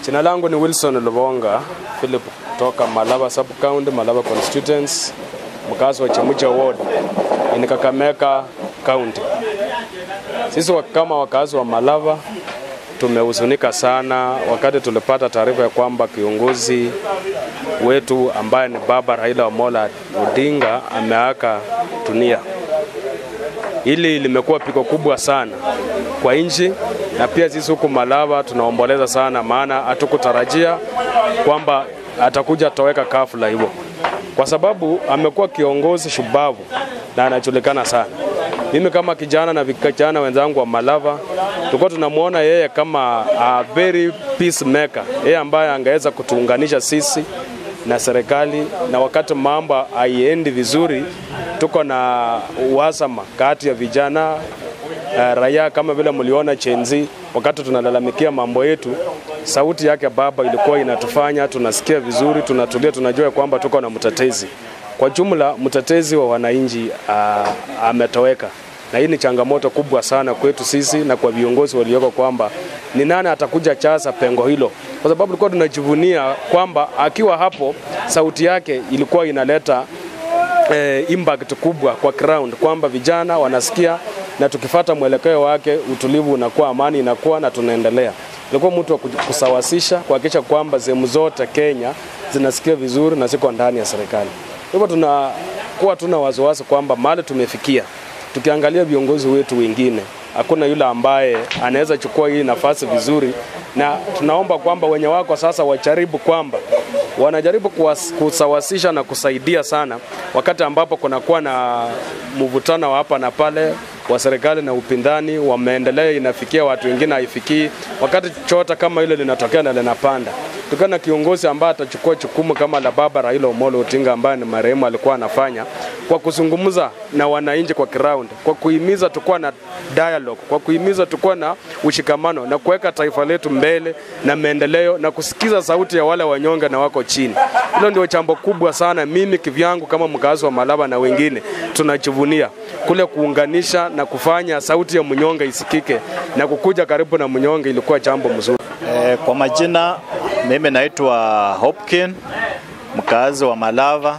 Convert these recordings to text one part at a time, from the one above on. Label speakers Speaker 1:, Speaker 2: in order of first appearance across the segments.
Speaker 1: Jina langu ni Wilson Lubonga Philip kutoka Malava Sub County, Malava Constituency, mkazi wa Chemuche Ward, ni Kakamega County. Sisi kama wakazi wa Malava tumehuzunika sana wakati tulipata taarifa ya kwamba kiongozi wetu ambaye ni Baba Raila Amolo Odinga ameaga dunia. Hili limekuwa pigo kubwa sana kwa nchi, na pia sisi huku Malava tunaomboleza sana, maana hatukutarajia kwamba atakuja toweka ghafla hivyo, kwa sababu amekuwa kiongozi shupavu na anajulikana sana. Mimi kama kijana na vijana wenzangu wa Malava tulikuwa tunamuona yeye kama a very peacemaker, yeye ambaye angeweza kutuunganisha sisi na serikali, na wakati mambo haiendi vizuri tuko na uhasama kati ya vijana raia, kama vile mliona Chenzi, wakati tunalalamikia mambo yetu, sauti yake baba ilikuwa inatufanya tunasikia vizuri, tunatulia, tunajua kwamba tuko na mtetezi. Kwa jumla mtetezi wa wananchi ametoweka, na hii ni changamoto kubwa sana kwetu sisi na kwa viongozi walioko, kwamba ni nani atakuja chaza pengo hilo, kwa sababu tulikuwa tunajivunia kwamba akiwa hapo sauti yake ilikuwa inaleta impact kubwa kwa ground, kwamba vijana wanasikia, na tukifuata mwelekeo wake utulivu unakuwa, amani inakuwa, na tunaendelea. Ilikuwa mtu wa kusawasisha, kuhakikisha kwamba sehemu zote Kenya zinasikia vizuri na ziko ndani ya serikali. Hivyo tunakuwa tuna wasiwasi kwamba mahali tumefikia, tukiangalia viongozi wetu wengine, hakuna yule ambaye anaweza chukua hii nafasi vizuri, na tunaomba kwamba wenye wako sasa wajaribu kwamba wanajaribu kusawasisha na kusaidia sana, wakati ambapo kunakuwa na mvutano hapa na pale wa serikali na upinzani, wameendelea inafikia watu wengine haifikii, wakati chota kama ile linatokea na linapanda. Tukana kiongozi ambaye atachukua jukumu kama la Baba Raila Amolo Odinga ambaye ni marehemu alikuwa anafanya, kwa kuzungumza na wananchi kwa ground, kwa kuhimiza tukua na dialogue, kwa kuhimiza tukua na ushikamano na kuweka taifa letu mbele na maendeleo, na kusikiza sauti ya wale wanyonge na wako chini. Hilo ndio jambo kubwa sana mimi kivyangu kama mkazi wa Malava na wengine tunajivunia, kule kuunganisha na kufanya sauti ya mnyonge isikike na kukuja karibu na mnyonge, ilikuwa jambo mzuri.
Speaker 2: Kwa majina mimi naitwa Hopkin, mkazi wa Malava,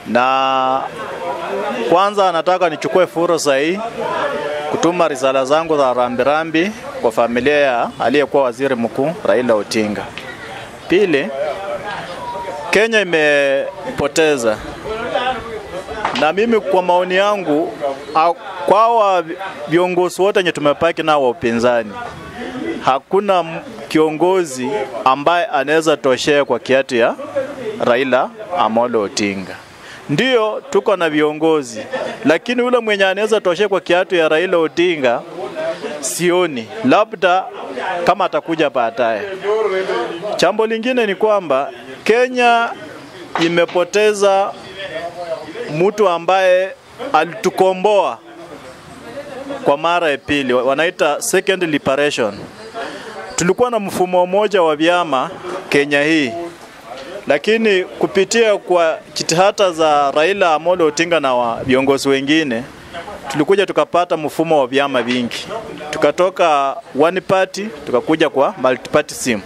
Speaker 2: na kwanza nataka nichukue fursa hii kutuma risala zangu za rambirambi kwa familia ya aliyekuwa waziri mkuu Raila Odinga. Pili, Kenya imepoteza, na mimi kwa maoni yangu kwa viongozi wote wenye tumepaki na wa upinzani, hakuna kiongozi ambaye anaweza toshea kwa kiatu ya Raila Amolo Odinga. Ndio tuko na viongozi, lakini ule mwenye anaweza toshea kwa kiatu ya Raila Odinga sioni, labda kama atakuja baadaye. Jambo lingine ni kwamba Kenya imepoteza mtu ambaye alitukomboa kwa mara ya pili, wanaita second liberation. Tulikuwa na mfumo mmoja wa vyama Kenya hii, lakini kupitia kwa jitihada za Raila Amolo Odinga na viongozi wengine, tulikuja tukapata mfumo wa vyama vingi. Tukatoka one party tukakuja kwa multi party system,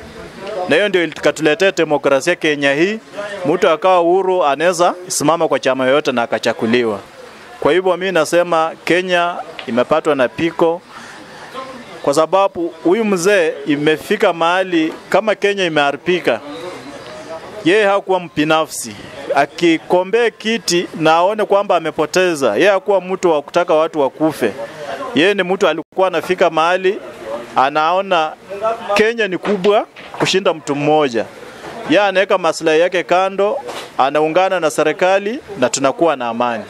Speaker 2: na hiyo ndio ikatuletea demokrasia Kenya hii. Mtu akawa huru, anaweza simama kwa chama yoyote na akachakuliwa. Kwa hivyo mimi nasema Kenya imepatwa na piko, kwa sababu huyu mzee imefika mahali kama Kenya imeharibika. Yeye hakuwa mpinafsi, akikombea kiti na aone kwamba amepoteza. Yeye hakuwa mtu wa kutaka watu wakufe. Yeye ni mtu alikuwa anafika mahali anaona Kenya ni kubwa kushinda mtu mmoja. Yeye anaweka maslahi yake kando, anaungana na serikali na tunakuwa na amani.